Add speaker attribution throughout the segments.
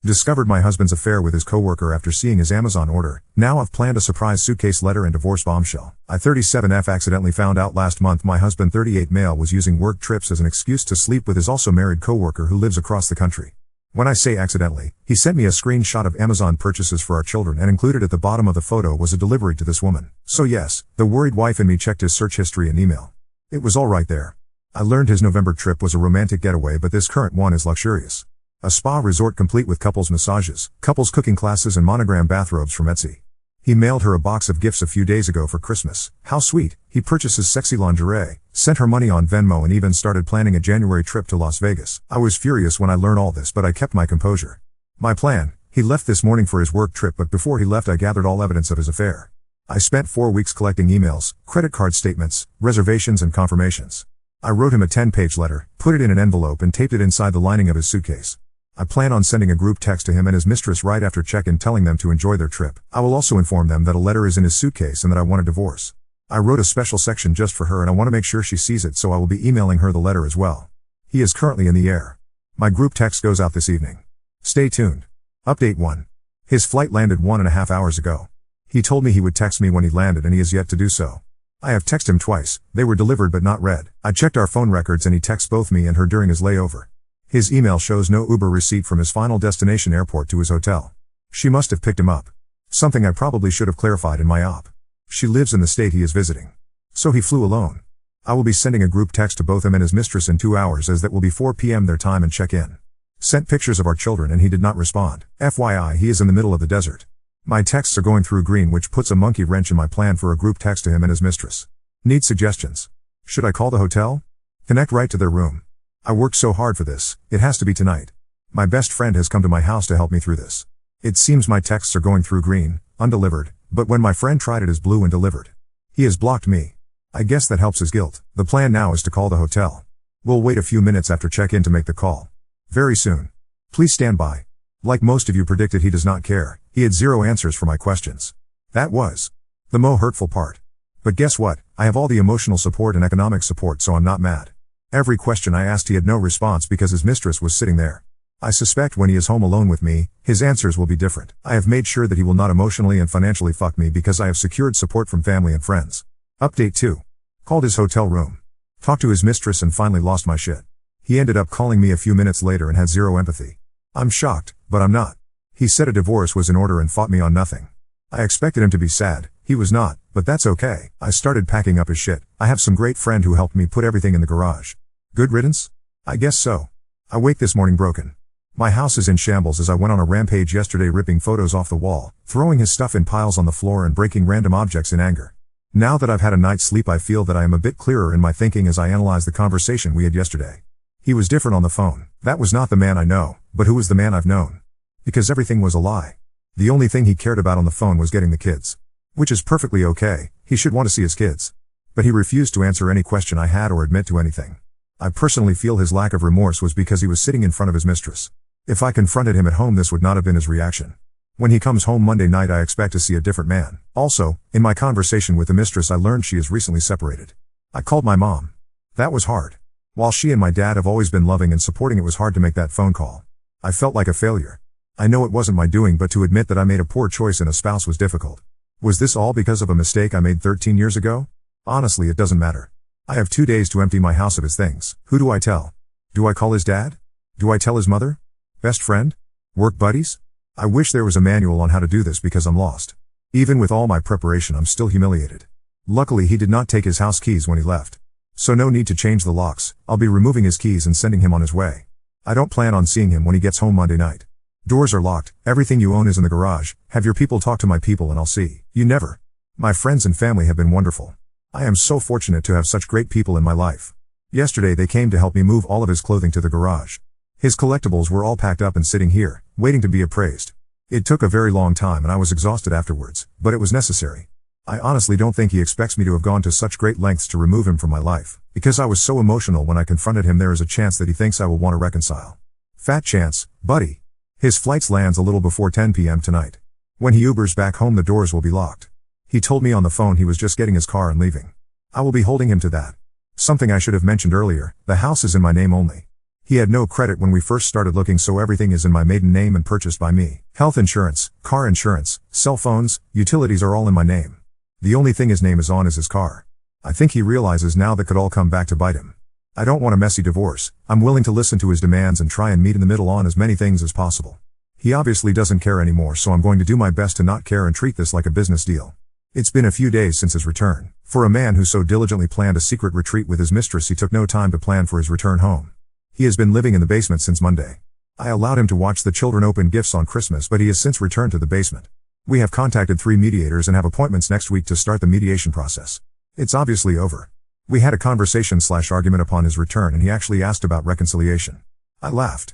Speaker 1: Discovered my husband's affair with his coworker after seeing his Amazon order. Now I've planned a surprise suitcase letter and divorce bombshell. I 37F accidentally found out last month my husband 38 male was using work trips as an excuse to sleep with his also married coworker who lives across the country. When I say accidentally, he sent me a screenshot of Amazon purchases for our children and included at the bottom of the photo was a delivery to this woman. So yes, the worried wife in me checked his search history and email. It was all right there. I learned his November trip was a romantic getaway, but this current one is luxurious. A spa resort complete with couples massages, couples cooking classes and monogram bathrobes from Etsy. He mailed her a box of gifts a few days ago for Christmas. How sweet. He purchases sexy lingerie, sent her money on Venmo and even started planning a January trip to Las Vegas. I was furious when I learned all this, but I kept my composure. My plan: he left this morning for his work trip, but before he left I gathered all evidence of his affair. I spent 4 weeks collecting emails, credit card statements, reservations and confirmations. I wrote him a 10-page letter, put it in an envelope and taped it inside the lining of his suitcase. I plan on sending a group text to him and his mistress right after check-in telling them to enjoy their trip. I will also inform them that a letter is in his suitcase and that I want a divorce. I wrote a special section just for her and I want to make sure she sees it, so I will be emailing her the letter as well. He is currently in the air. My group text goes out this evening. Stay tuned. Update 1. His flight landed 1.5 hours ago. He told me he would text me when he landed and he has yet to do so. I have texted him twice. They were delivered but not read. I checked our phone records and he texts both me and her during his layover. His email shows no Uber receipt from his final destination airport to his hotel. She must have picked him up. Something I probably should have clarified in my op. She lives in the state he is visiting. So he flew alone. I will be sending a group text to both him and his mistress in 2 hours, as that will be 4 p.m. their time, and check in. Sent pictures of our children and he did not respond. FYI, he is in the middle of the desert. My texts are going through green, which puts a monkey wrench in my plan for a group text to him and his mistress. Need suggestions? Should I call the hotel? Connect right to their room? I worked so hard for this, it has to be tonight. My best friend has come to my house to help me through this. It seems my texts are going through green, undelivered, but when my friend tried it as blue and delivered. He has blocked me. I guess that helps his guilt. The plan now is to call the hotel. We'll wait a few minutes after check-in to make the call. Very soon. Please stand by. Like most of you predicted, he does not care. He had 0 answers for my questions. That was the most hurtful part. But guess what? I have all the emotional support and economic support, so I'm not mad. Every question I asked he had no response because his mistress was sitting there. I suspect when he is home alone with me, his answers will be different. I have made sure that he will not emotionally and financially fuck me because I have secured support from family and friends. Update 2. Called his hotel room. Talked to his mistress and finally lost my shit. He ended up calling me a few minutes later and had 0 empathy. I'm shocked, but I'm not. He said a divorce was in order and fought me on nothing. I expected him to be sad. He was not, but that's okay. I started packing up his shit. I have some great friend who helped me put everything in the garage. Good riddance? I guess so. I wake this morning broken. My house is in shambles as I went on a rampage yesterday, ripping photos off the wall, throwing his stuff in piles on the floor and breaking random objects in anger. Now that I've had a night's sleep, I feel that I am a bit clearer in my thinking as I analyze the conversation we had yesterday. He was different on the phone. That was not the man I know, but who was the man I've known? Because everything was a lie. The only thing he cared about on the phone was getting the kids. Which is perfectly okay, he should want to see his kids. But he refused to answer any question I had or admit to anything. I personally feel his lack of remorse was because he was sitting in front of his mistress. If I confronted him at home, this would not have been his reaction. When he comes home Monday night, I expect to see a different man. Also, in my conversation with the mistress, I learned she is recently separated. I called my mom. That was hard. While she and my dad have always been loving and supporting, it was hard to make that phone call. I felt like a failure. I know it wasn't my doing, but to admit that I made a poor choice in a spouse was difficult. Was this all because of a mistake I made 13 years ago? Honestly, it doesn't matter. I have 2 days to empty my house of his things. Who do I tell? Do I call his dad? Do I tell his mother? Best friend? Work buddies? I wish there was a manual on how to do this because I'm lost. Even with all my preparation, I'm still humiliated. Luckily, he did not take his house keys when he left. So no need to change the locks. I'll be removing his keys and sending him on his way. I don't plan on seeing him when he gets home Monday night. Doors are locked. Everything you own is in the garage. Have your people talk to my people and I'll see you never. My friends and family have been wonderful. I am so fortunate to have such great people in my life. Yesterday they came to help me move all of his clothing to the garage. His collectibles were all packed up and sitting here, waiting to be appraised. It took a very long time and I was exhausted afterwards, but it was necessary. I honestly don't think he expects me to have gone to such great lengths to remove him from my life. Because I was so emotional when I confronted him, there is a chance that he thinks I will want to reconcile. Fat chance, buddy. His flights lands a little before 10 p.m. tonight. When he Ubers back home, the doors will be locked. He told me on the phone he was just getting his car and leaving. I will be holding him to that. Something I should have mentioned earlier, the house is in my name only. He had no credit when we first started looking, so everything is in my maiden name and purchased by me. Health insurance, car insurance, cell phones, utilities are all in my name. The only thing his name is on is his car. I think he realizes now that could all come back to bite him. I don't want a messy divorce. I'm willing to listen to his demands and try and meet in the middle on as many things as possible. He obviously doesn't care anymore, so I'm going to do my best to not care and treat this like a business deal. It's been a few days since his return. For a man who so diligently planned a secret retreat with his mistress, he took no time to plan for his return home. He has been living in the basement since Monday. I allowed him to watch the children open gifts on Christmas, but he has since returned to the basement. We have contacted 3 mediators and have appointments next week to start the mediation process. It's obviously over. We had a conversation/argument upon his return, and he actually asked about reconciliation. I laughed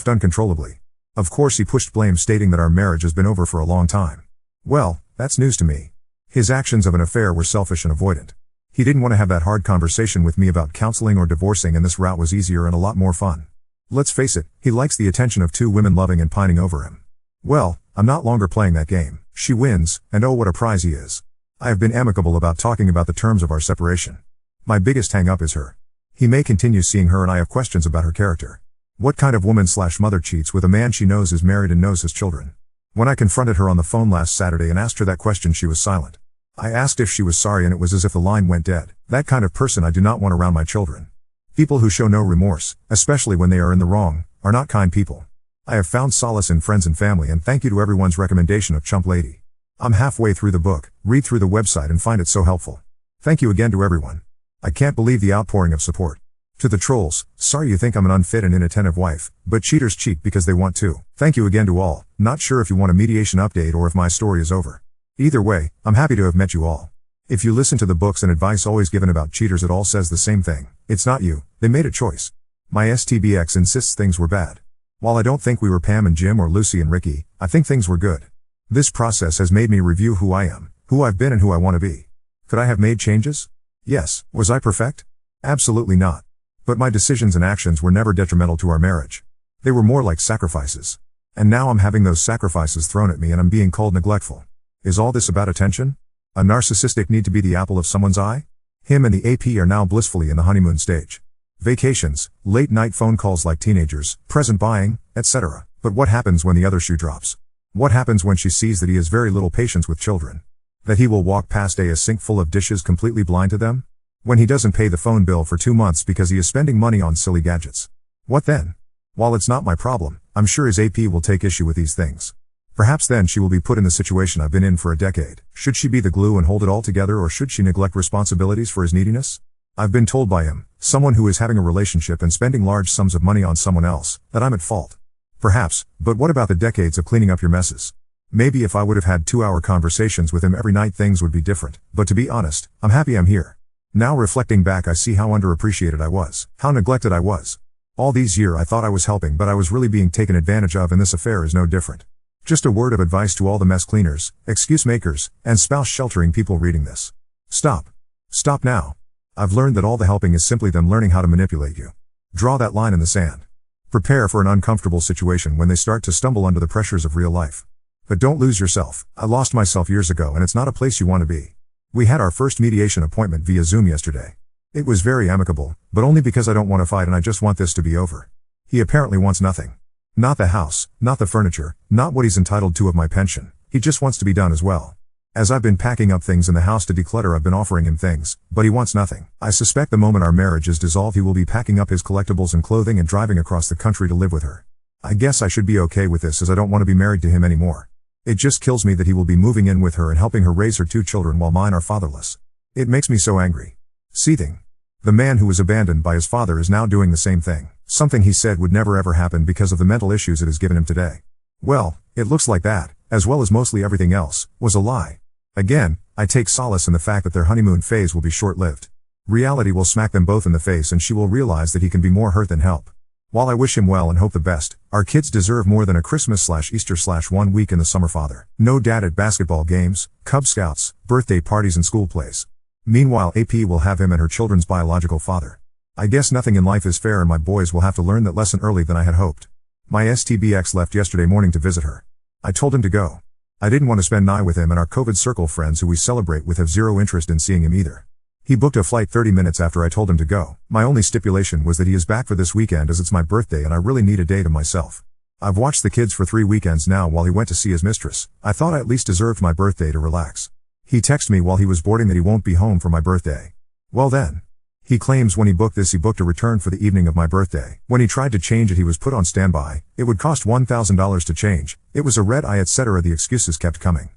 Speaker 1: uncontrollably. Of course he pushed blame, stating that our marriage has been over for a long time. Well, that's news to me. His actions of an affair were selfish and avoidant. He didn't want to have that hard conversation with me about counseling or divorcing, and this route was easier and a lot more fun. Let's face it, he likes the attention of 2 women loving and pining over him. Well, I'm not longer playing that game. She wins, and oh what a prize he is. I have been amicable about talking about the terms of our separation. My biggest hang-up is her. He may continue seeing her, and I have questions about her character. What kind of woman/mother cheats with a man she knows is married and knows his children? When I confronted her on the phone last Saturday and asked her that question, she was silent. I asked if she was sorry, and it was as if the line went dead. That kind of person I do not want around my children. People who show no remorse, especially when they are in the wrong, are not kind people. I have found solace in friends and family, and thank you to everyone's recommendation of Chump Lady. I'm halfway through the book, read through the website and find it so helpful. Thank you again to everyone. I can't believe the outpouring of support. To the trolls, sorry you think I'm an unfit and inattentive wife, but cheaters cheat because they want to. Thank you again to all. Not sure if you want a mediation update or if my story is over. Either way, I'm happy to have met you all. If you listen to the books and advice always given about cheaters, it all says the same thing. It's not you, they made a choice. My STBX insists things were bad. While I don't think we were Pam and Jim or Lucy and Ricky, I think things were good. This process has made me review who I am, who I've been and who I want to be. Could I have made changes? Yes. Was I perfect? Absolutely not. But my decisions and actions were never detrimental to our marriage. They were more like sacrifices. And now I'm having those sacrifices thrown at me and I'm being called neglectful. Is all this about attention? A narcissistic need to be the apple of someone's eye? Him and the AP are now blissfully in the honeymoon stage. Vacations, late night phone calls like teenagers, present buying, etc. But what happens when the other shoe drops? What happens when she sees that he has very little patience with children? That he will walk past a sink full of dishes completely blind to them? When he doesn't pay the phone bill for 2 months because he is spending money on silly gadgets? What then? While it's not my problem, I'm sure his AP will take issue with these things. Perhaps then she will be put in the situation I've been in for a decade. Should she be the glue and hold it all together, or should she neglect responsibilities for his neediness? I've been told by him, someone who is having a relationship and spending large sums of money on someone else, that I'm at fault. Perhaps, but what about the decades of cleaning up your messes? Maybe if I would have had 2-hour conversations with him every night things would be different, but to be honest, I'm happy I'm here. Now reflecting back, I see how underappreciated I was, how neglected I was. All these years I thought I was helping, but I was really being taken advantage of, and this affair is no different. Just a word of advice to all the mess cleaners, excuse makers, and spouse sheltering people reading this. Stop. Stop now. I've learned that all the helping is simply them learning how to manipulate you. Draw that line in the sand. Prepare for an uncomfortable situation when they start to stumble under the pressures of real life. But don't lose yourself. I lost myself years ago, and it's not a place you want to be. We had our first mediation appointment via Zoom yesterday. It was very amicable, but only because I don't want to fight and I just want this to be over. He apparently wants nothing. Not the house, not the furniture, not what he's entitled to of my pension. He just wants to be done as well. As I've been packing up things in the house to declutter, I've been offering him things, but he wants nothing. I suspect the moment our marriage is dissolved, he will be packing up his collectibles and clothing and driving across the country to live with her. I guess I should be okay with this, as I don't want to be married to him anymore. It just kills me that he will be moving in with her and helping her raise her 2 children while mine are fatherless. It makes me so angry. Seething. The man who was abandoned by his father is now doing the same thing. Something he said would never ever happen because of the mental issues it has given him today. Well, it looks like that, as well as mostly everything else, was a lie. Again, I take solace in the fact that their honeymoon phase will be short-lived. Reality will smack them both in the face and she will realize that he can be more hurt than help. While I wish him well and hope the best, our kids deserve more than a Christmas/Easter/1 week in the summer father. No dad at basketball games, Cub Scouts, birthday parties and school plays. Meanwhile, AP will have him and her children's biological father. I guess nothing in life is fair, and my boys will have to learn that lesson early than I had hoped. My STBX left yesterday morning to visit her. I told him to go. I didn't want to spend night with him, and our COVID circle friends who we celebrate with have zero interest in seeing him either. He booked a flight 30 minutes after I told him to go. My only stipulation was that he is back for this weekend as it's my birthday and I really need a day to myself. I've watched the kids for 3 weekends now while he went to see his mistress. I thought I at least deserved my birthday to relax. He texted me while he was boarding that he won't be home for my birthday. Well then. He claims when he booked this he booked a return for the evening of my birthday. When he tried to change it he was put on standby. It would cost $1,000 to change. It was a red eye etc. The excuses kept coming.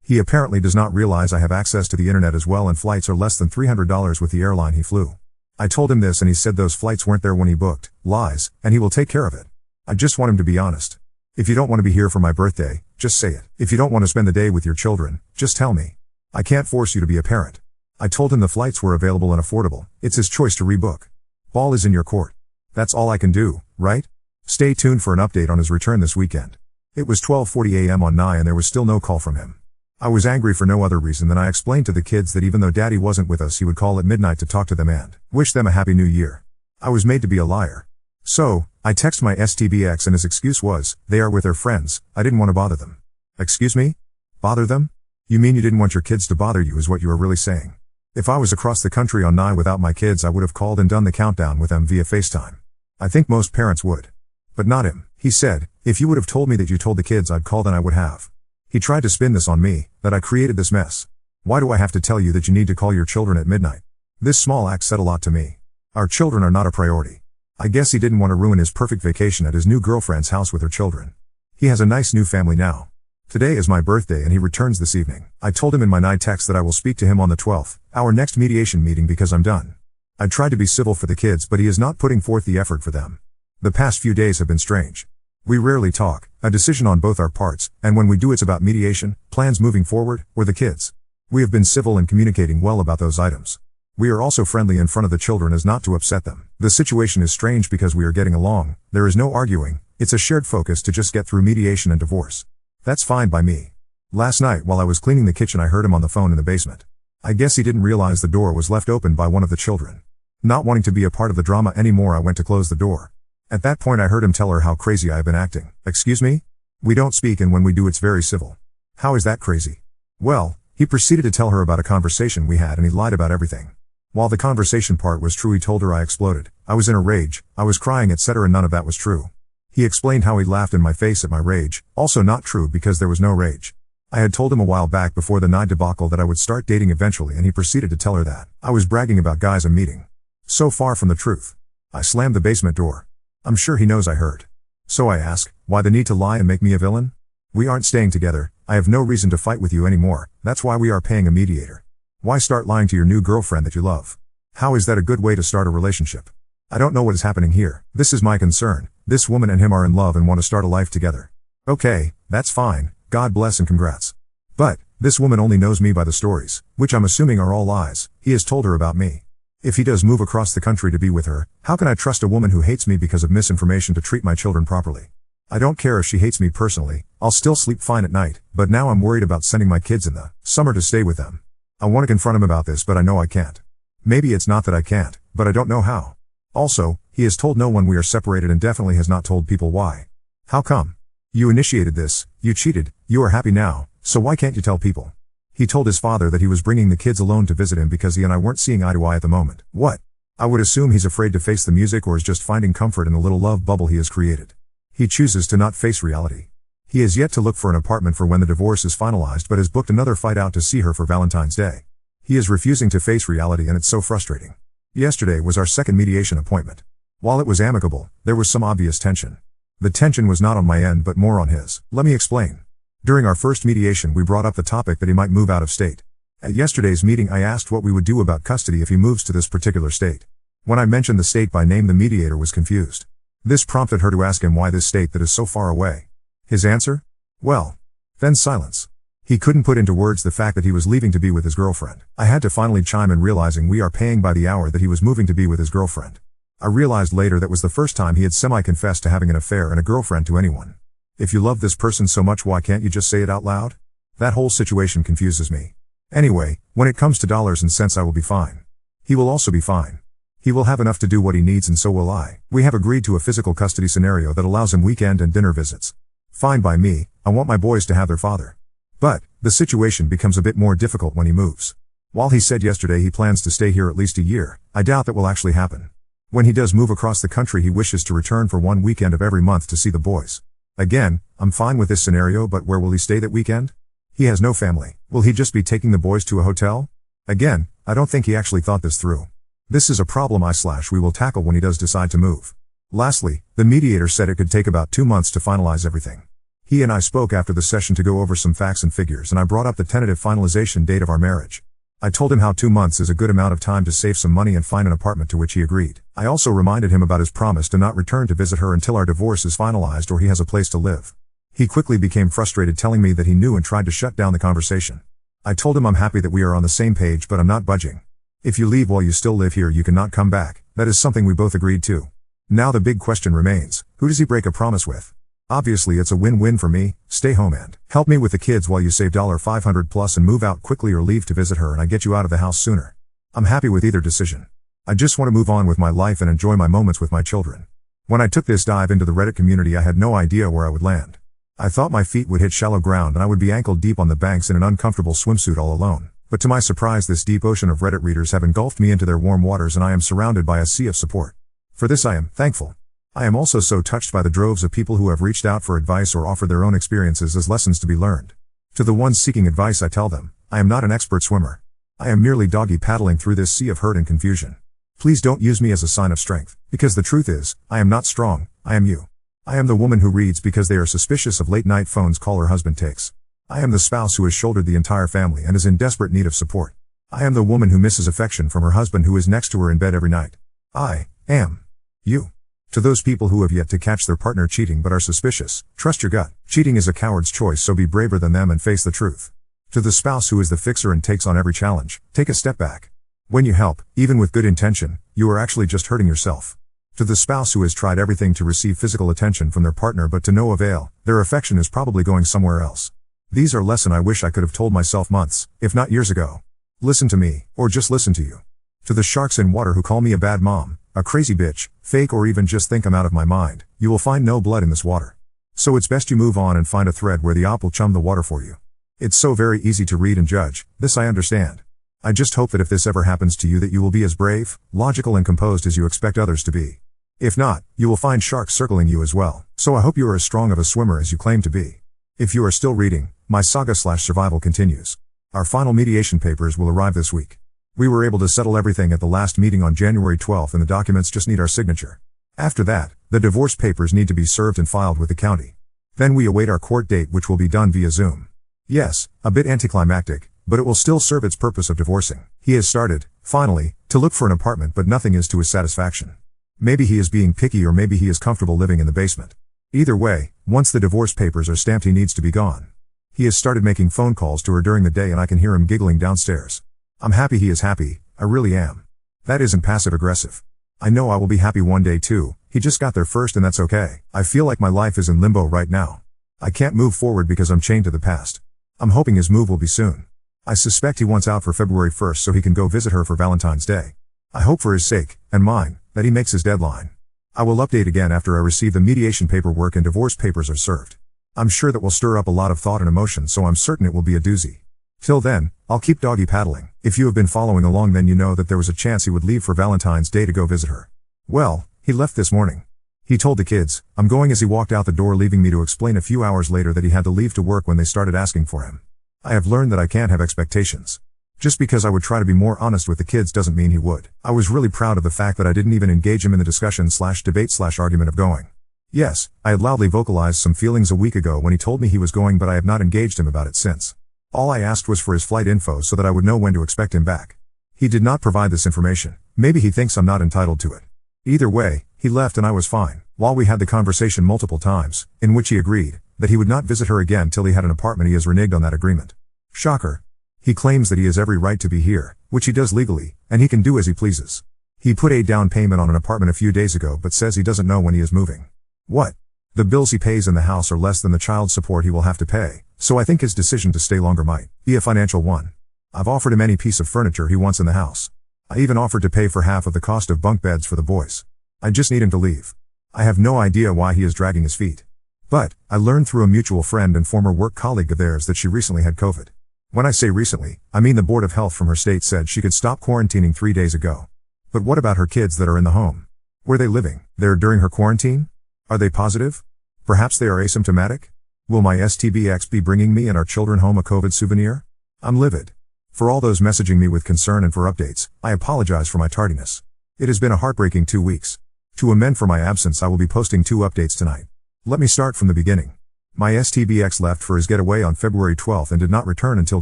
Speaker 1: He apparently does not realize I have access to the internet as well and flights are less than $300 with the airline he flew. I told him this and he said those flights weren't there when he booked. Lies, and he will take care of it. I just want him to be honest. If you don't want to be here for my birthday, just say it. If you don't want to spend the day with your children, just tell me. I can't force you to be a parent. I told him the flights were available and affordable. It's his choice to rebook. Ball is in your court. That's all I can do, right? Stay tuned for an update on his return this weekend. It was 12:40 a.m. on 9 and there was still no call from him. I was angry for no other reason than I explained to the kids that even though daddy wasn't with us he would call at midnight to talk to them and wish them a happy new year. I was made to be a liar. So, I texted my STBX and his excuse was, they are with their friends, I didn't want to bother them. Excuse me? Bother them? You mean you didn't want your kids to bother you is what you are really saying. If I was across the country on 9 without my kids I would have called and done the countdown with them via FaceTime. I think most parents would. But not him. He said, if you would have told me that you told the kids I'd call then I would have. He tried to spin this on me, that I created this mess. Why do I have to tell you that you need to call your children at midnight? This small act said a lot to me. Our children are not a priority. I guess he didn't want to ruin his perfect vacation at his new girlfriend's house with her children. He has a nice new family now. Today is my birthday and he returns this evening. I told him in my night text that I will speak to him on the 12th, our next mediation meeting because I'm done. I tried to be civil for the kids but he is not putting forth the effort for them. The past few days have been strange. We rarely talk, a decision on both our parts, and when we do it's about mediation, plans moving forward, or the kids. We have been civil and communicating well about those items. We are also friendly in front of the children as not to upset them. The situation is strange because we are getting along, there is no arguing, it's a shared focus to just get through mediation and divorce. That's fine by me. Last night while I was cleaning the kitchen I heard him on the phone in the basement. I guess he didn't realize the door was left open by one of the children. Not wanting to be a part of the drama anymore I went to close the door. At that point I heard him tell her how crazy I have been acting. Excuse me? We don't speak and when we do it's very civil. How is that crazy? Well, he proceeded to tell her about a conversation we had and he lied about everything. While the conversation part was true he told her I exploded, I was in a rage, I was crying etc. None of that was true. He explained how he laughed in my face at my rage, also not true because there was no rage. I had told him a while back before the night debacle that I would start dating eventually and he proceeded to tell her that I was bragging about guys I'm meeting. So far from the truth. I slammed the basement door. I'm sure he knows I heard. So I ask, why the need to lie and make me a villain? We aren't staying together, I have no reason to fight with you anymore, that's why we are paying a mediator. Why start lying to your new girlfriend that you love? How is that a good way to start a relationship? I don't know what is happening here. This is my concern. This woman and him are in love and want to start a life together. Okay, that's fine, God bless and congrats. But, this woman only knows me by the stories, which I'm assuming are all lies, he has told her about me. If he does move across the country to be with her, how can I trust a woman who hates me because of misinformation to treat my children properly? I don't care if she hates me personally, I'll still sleep fine at night, but now I'm worried about sending my kids in the summer to stay with them. I want to confront him about this but I know I can't. Maybe it's not that I can't, but I don't know how. Also, he has told no one we are separated and definitely has not told people why. How come? You initiated this, you cheated, you are happy now, so why can't you tell people? He told his father that he was bringing the kids alone to visit him because he and I weren't seeing eye to eye at the moment. What? I would assume he's afraid to face the music or is just finding comfort in the little love bubble he has created. He chooses to not face reality. He has yet to look for an apartment for when the divorce is finalized but has booked another flight out to see her for Valentine's Day. He is refusing to face reality and it's so frustrating. Yesterday was our second mediation appointment. While it was amicable, there was some obvious tension. The tension was not on my end but more on his. Let me explain. During our first mediation we brought up the topic that he might move out of state. At yesterday's meeting I asked what we would do about custody if he moves to this particular state. When I mentioned the state by name the mediator was confused. This prompted her to ask him why this state that is so far away. His answer? Well. Then silence. He couldn't put into words the fact that he was leaving to be with his girlfriend. I had to finally chime in realizing we are paying by the hour that he was moving to be with his girlfriend. I realized later that was the first time he had semi-confessed to having an affair and a girlfriend to anyone. If you love this person so much why can't you just say it out loud? That whole situation confuses me. Anyway, when it comes to dollars and cents I will be fine. He will also be fine. He will have enough to do what he needs and so will I. We have agreed to a physical custody scenario that allows him weekend and dinner visits. Fine by me, I want my boys to have their father. But, the situation becomes a bit more difficult when he moves. While he said yesterday he plans to stay here at least a year, I doubt that will actually happen. When he does move across the country, he wishes to return for one weekend of every month to see the boys. Again, I'm fine with this scenario, but where will he stay that weekend? He has no family. Will he just be taking the boys to a hotel? Again, I don't think he actually thought this through. This is a problem we will tackle when he does decide to move. Lastly, the mediator said it could take about 2 months to finalize everything. He and I spoke after the session to go over some facts and figures, and I brought up the tentative finalization date of our marriage. I told him how 2 months is a good amount of time to save some money and find an apartment, to which he agreed. I also reminded him about his promise to not return to visit her until our divorce is finalized or he has a place to live. He quickly became frustrated, telling me that he knew and tried to shut down the conversation. I told him I'm happy that we are on the same page, but I'm not budging. If you leave while you still live here, you cannot come back. That is something we both agreed to. Now the big question remains, who does he break a promise with? Obviously it's a win-win for me. Stay home and help me with the kids while you save $500 plus and move out quickly, or leave to visit her and I get you out of the house sooner. I'm happy with either decision. I just want to move on with my life and enjoy my moments with my children. When I took this dive into the Reddit community, I had no idea where I would land. I thought my feet would hit shallow ground and I would be ankle deep on the banks in an uncomfortable swimsuit all alone. But to my surprise, this deep ocean of Reddit readers have engulfed me into their warm waters, and I am surrounded by a sea of support. For this I am thankful. I am also so touched by the droves of people who have reached out for advice or offered their own experiences as lessons to be learned. To the ones seeking advice, I tell them, I am not an expert swimmer. I am merely doggy paddling through this sea of hurt and confusion. Please don't use me as a sign of strength, because the truth is, I am not strong, I am you. I am the woman who reads because they are suspicious of late-night phones call her husband takes. I am the spouse who has shouldered the entire family and is in desperate need of support. I am the woman who misses affection from her husband who is next to her in bed every night. I am you. To those people who have yet to catch their partner cheating but are suspicious, trust your gut. Cheating is a coward's choice, so be braver than them and face the truth. To the spouse who is the fixer and takes on every challenge, take a step back. When you help, even with good intention, you are actually just hurting yourself. To the spouse who has tried everything to receive physical attention from their partner but to no avail, their affection is probably going somewhere else. These are lessons I wish I could have told myself months, if not years ago. Listen to me, or just listen to you. To the sharks in water who call me a bad mom, a crazy bitch, fake, or even just think I'm out of my mind, you will find no blood in this water. So it's best you move on and find a thread where the op will chum the water for you. It's so very easy to read and judge, this I understand. I just hope that if this ever happens to you that you will be as brave, logical and composed as you expect others to be. If not, you will find sharks circling you as well, so I hope you are as strong of a swimmer as you claim to be. If you are still reading, my saga/survival continues. Our final mediation papers will arrive this week. We were able to settle everything at the last meeting on January 12th and the documents just need our signature. After that, the divorce papers need to be served and filed with the county. Then we await our court date, which will be done via Zoom. Yes, a bit anticlimactic, but it will still serve its purpose of divorcing. He has started, finally, to look for an apartment, but nothing is to his satisfaction. Maybe he is being picky, or maybe he is comfortable living in the basement. Either way, once the divorce papers are stamped, he needs to be gone. He has started making phone calls to her during the day and I can hear him giggling downstairs. I'm happy he is happy, I really am. That isn't passive aggressive. I know I will be happy one day too. He just got there first and that's okay. I feel like my life is in limbo right now. I can't move forward because I'm chained to the past. I'm hoping his move will be soon. I suspect he wants out for February 1st so he can go visit her for Valentine's Day. I hope for his sake, and mine, that he makes his deadline. I will update again after I receive the mediation paperwork and divorce papers are served. I'm sure that will stir up a lot of thought and emotion, so I'm certain it will be a doozy. Till then, I'll keep doggy paddling. If you have been following along, then you know that there was a chance he would leave for Valentine's Day to go visit her. Well, he left this morning. He told the kids, I'm going, as he walked out the door, leaving me to explain a few hours later that he had to leave to work when they started asking for him. I have learned that I can't have expectations. Just because I would try to be more honest with the kids doesn't mean he would. I was really proud of the fact that I didn't even engage him in the discussion/debate/argument of going. Yes, I had loudly vocalized some feelings a week ago when he told me he was going, but I have not engaged him about it since. All I asked was for his flight info so that I would know when to expect him back. He did not provide this information. Maybe he thinks I'm not entitled to it. Either way, he left and I was fine, while we had the conversation multiple times, in which he agreed that he would not visit her again till he had an apartment. He has reneged on that agreement. Shocker. He claims that he has every right to be here, which he does legally, and he can do as he pleases. He put a down payment on an apartment a few days ago but says he doesn't know when he is moving. What? The bills he pays in the house are less than the child support he will have to pay, so I think his decision to stay longer might be a financial one. I've offered him any piece of furniture he wants in the house. I even offered to pay for half of the cost of bunk beds for the boys. I just need him to leave. I have no idea why he is dragging his feet. But, I learned through a mutual friend and former work colleague of theirs that she recently had COVID. When I say recently, I mean the Board of Health from her state said she could stop quarantining 3 days ago. But what about her kids that are in the home? Where are they living? There during her quarantine? Are they positive? Perhaps they are asymptomatic? Will my STBX be bringing me and our children home a COVID souvenir? I'm livid. For all those messaging me with concern and for updates, I apologize for my tardiness. It has been a heartbreaking 2 weeks. To amend for my absence, I will be posting 2 updates tonight. Let me start from the beginning. My STBX left for his getaway on February 12th and did not return until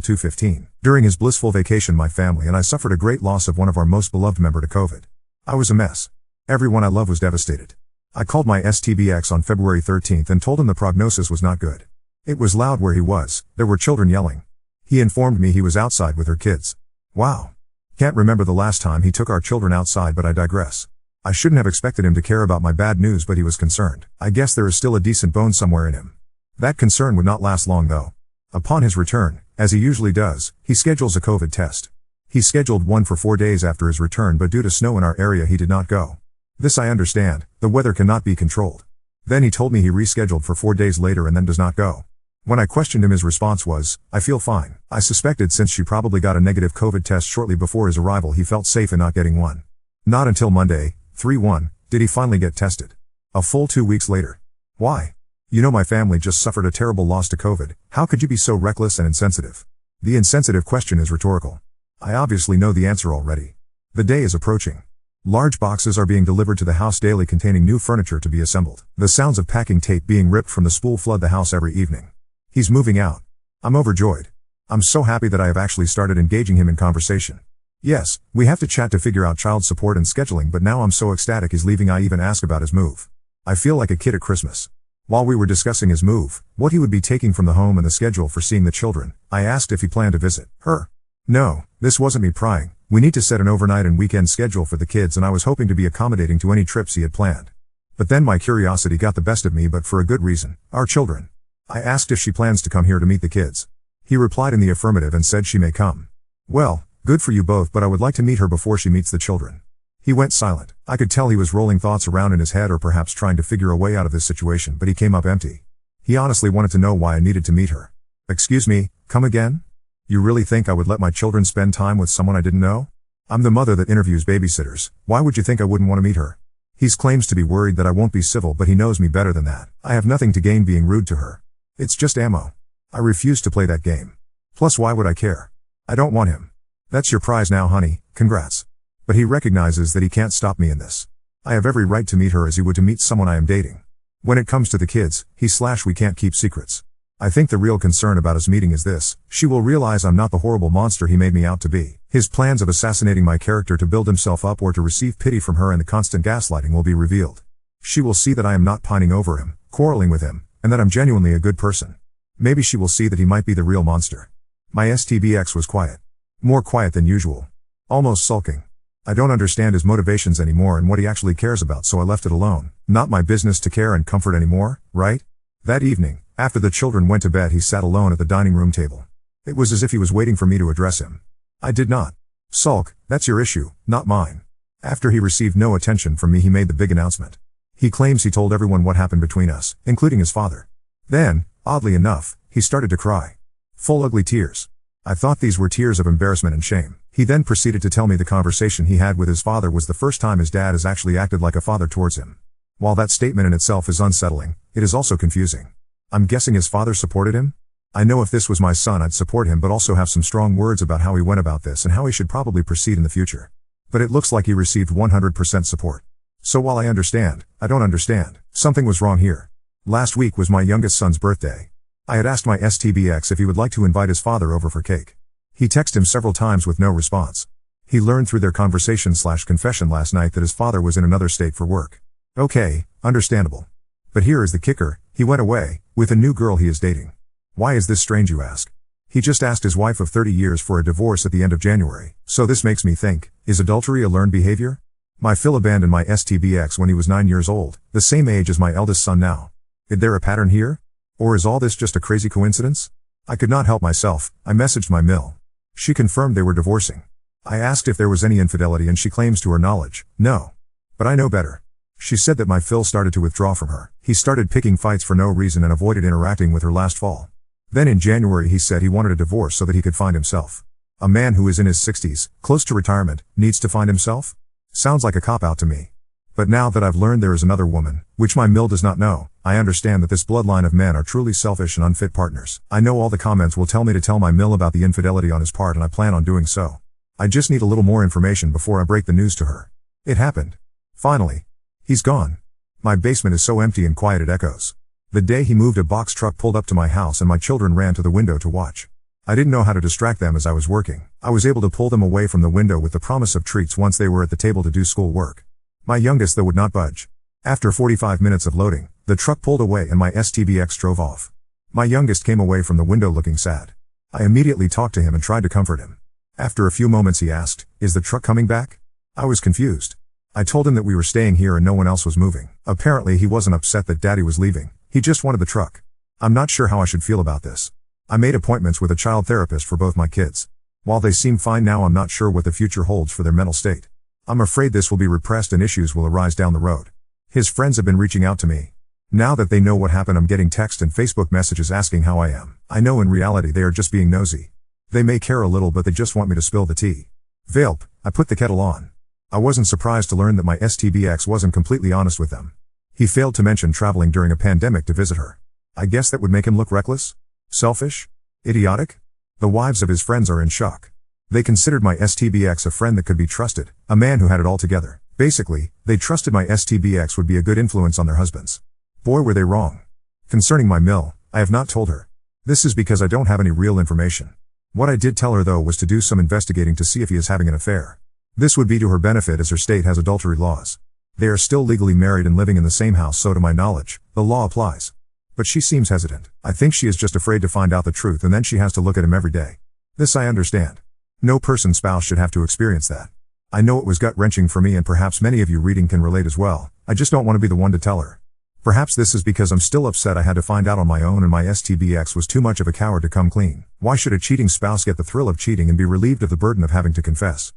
Speaker 1: 2:15. During his blissful vacation, my family and I suffered a great loss of one of our most beloved member to COVID. I was a mess. Everyone I love was devastated. I called my STBX on February 13th and told him the prognosis was not good. It was loud where he was, there were children yelling. He informed me he was outside with her kids. Wow. Can't remember the last time he took our children outside, but I digress. I shouldn't have expected him to care about my bad news, but he was concerned. I guess there is still a decent bone somewhere in him. That concern would not last long though. Upon his return, as he usually does, he schedules a COVID test. He scheduled one for 4 days after his return, but due to snow in our area he did not go. This I understand, the weather cannot be controlled. Then he told me he rescheduled for 4 days later and then does not go. When I questioned him, his response was, "I feel fine." I suspected since she probably got a negative COVID test shortly before his arrival, he felt safe in not getting one. Not until Monday, 3/1, did he finally get tested. A full 2 weeks later. Why? You know, my family just suffered a terrible loss to COVID. How could you be so reckless and insensitive? The insensitive question is rhetorical. I obviously know the answer already. The day is approaching. Large boxes are being delivered to the house daily containing new furniture to be assembled. The sounds of packing tape being ripped from the spool flood the house every evening. He's moving out. I'm overjoyed. I'm so happy that I have actually started engaging him in conversation. Yes, we have to chat to figure out child support and scheduling, but now I'm so ecstatic he's leaving I even ask about his move. I feel like a kid at Christmas. While we were discussing his move, what he would be taking from the home and the schedule for seeing the children, I asked if he planned to visit her. No, this wasn't me prying. We need to set an overnight and weekend schedule for the kids, and I was hoping to be accommodating to any trips he had planned. But then my curiosity got the best of me, but for a good reason. Our children. I asked if she plans to come here to meet the kids. He replied in the affirmative and said she may come. Well, good for you both, but I would like to meet her before she meets the children. He went silent. I could tell he was rolling thoughts around in his head, or perhaps trying to figure a way out of this situation, but he came up empty. He honestly wanted to know why I needed to meet her. Excuse me, come again? You really think I would let my children spend time with someone I didn't know? I'm the mother that interviews babysitters. Why would you think I wouldn't want to meet her? He claims to be worried that I won't be civil, but he knows me better than that. I have nothing to gain being rude to her. It's just ammo. I refuse to play that game. Plus, why would I care? I don't want him. That's your prize now, honey, congrats. But he recognizes that he can't stop me in this. I have every right to meet her as he would to meet someone I am dating. When it comes to the kids, we can't keep secrets. I think the real concern about us meeting is this: she will realize I'm not the horrible monster he made me out to be. His plans of assassinating my character to build himself up or to receive pity from her and the constant gaslighting will be revealed. She will see that I am not pining over him, quarreling with him, and that I'm genuinely a good person. Maybe she will see that he might be the real monster. My STBX was quiet. More quiet than usual. Almost sulking. I don't understand his motivations anymore and what he actually cares about, so I left it alone. Not my business to care and comfort anymore, right? That evening, after the children went to bed, he sat alone at the dining room table. It was as if he was waiting for me to address him. I did not. Sulk, that's your issue, not mine. After he received no attention from me, he made the big announcement. He claims he told everyone what happened between us, including his father. Then, oddly enough, he started to cry. Full ugly tears. I thought these were tears of embarrassment and shame. He then proceeded to tell me the conversation he had with his father was the first time his dad has actually acted like a father towards him. While that statement in itself is unsettling, it is also confusing. I'm guessing his father supported him? I know if this was my son I'd support him, but also have some strong words about how he went about this and how he should probably proceed in the future. But it looks like he received 100% support. So while I understand, I don't understand. Something was wrong here. Last week was my youngest son's birthday. I had asked my STBX if he would like to invite his father over for cake. He texted him several times with no response. He learned through their conversation/confession last night that his father was in another state for work. Okay, understandable. But here is the kicker: he went away, with a new girl he is dating. Why is this strange, you ask? He just asked his wife of 30 years for a divorce at the end of January. So this makes me think, is adultery a learned behavior? My Phil abandoned my STBX when he was 9 years old, the same age as my eldest son now. Is there a pattern here? Or is all this just a crazy coincidence? I could not help myself. I messaged my mill. She confirmed they were divorcing. I asked if there was any infidelity and she claims to her knowledge, no. But I know better. She said that my Phil started to withdraw from her. He started picking fights for no reason and avoided interacting with her last fall. Then in January he said he wanted a divorce so that he could find himself. A man who is in his 60s, close to retirement, needs to find himself? Sounds like a cop-out to me. But now that I've learned there is another woman, which my mill does not know, I understand that this bloodline of men are truly selfish and unfit partners. I know all the comments will tell me to tell my mill about the infidelity on his part, and I plan on doing so. I just need a little more information before I break the news to her. It happened. Finally. He's gone. My basement is so empty and quiet it echoes. The day he moved, a box truck pulled up to my house and my children ran to the window to watch. I didn't know how to distract them as I was working. I was able to pull them away from the window with the promise of treats once they were at the table to do school work. My youngest though would not budge. After 45 minutes of loading, the truck pulled away and my STBX drove off. My youngest came away from the window looking sad. I immediately talked to him and tried to comfort him. After a few moments he asked, "Is the truck coming back?" I was confused. I told him that we were staying here and no one else was moving. Apparently he wasn't upset that Daddy was leaving. He just wanted the truck. I'm not sure how I should feel about this. I made appointments with a child therapist for both my kids. While they seem fine now, I'm not sure what the future holds for their mental state. I'm afraid this will be repressed and issues will arise down the road. His friends have been reaching out to me. Now that they know what happened, I'm getting text and Facebook messages asking how I am. I know in reality they are just being nosy. They may care a little, but they just want me to spill the tea. Velp, I put the kettle on. I wasn't surprised to learn that my STBX wasn't completely honest with them. He failed to mention traveling during a pandemic to visit her. I guess that would make him look reckless? Selfish? Idiotic? The wives of his friends are in shock. They considered my STBX a friend that could be trusted, a man who had it all together. Basically, they trusted my STBX would be a good influence on their husbands. Boy, were they wrong. Concerning my mill, I have not told her. This is because I don't have any real information. What I did tell her though was to do some investigating to see if he is having an affair. This would be to her benefit as her state has adultery laws. They are still legally married and living in the same house, so to my knowledge, the law applies. But she seems hesitant. I think she is just afraid to find out the truth and then she has to look at him every day. This I understand. No person's spouse should have to experience that. I know it was gut-wrenching for me and perhaps many of you reading can relate as well. I just don't want to be the one to tell her. Perhaps this is because I'm still upset I had to find out on my own and my STBX was too much of a coward to come clean. Why should a cheating spouse get the thrill of cheating and be relieved of the burden of having to confess?